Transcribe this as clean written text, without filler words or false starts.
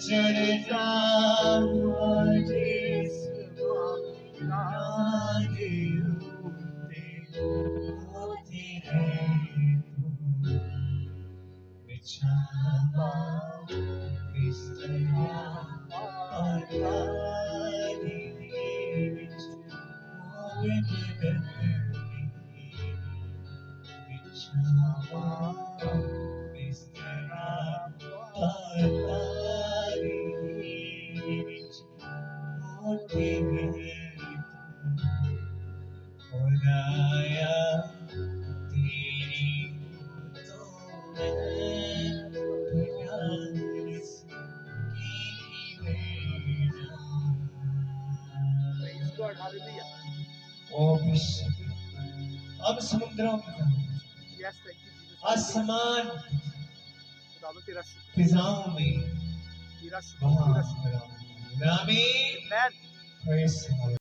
चढ़ जाऊं जिस गाने उठते होते हैं तुम बिछावा बिस्तरा और पानी बिछ मोए बिछावा बिस्तरा और पानी बिछ होते हैं खुदाया तेरी तो मैं प्यार इसकी Praise God. Hallelujah. ओ विश्व अब समुद्रों का Yes, thank you, Jesus. आसमान खुदावंद तेरा शुक्र, फिजाओं में तेरा शुक्र, वहाँ तेरा शुक्र. आमीन Amen. Praise the Lord.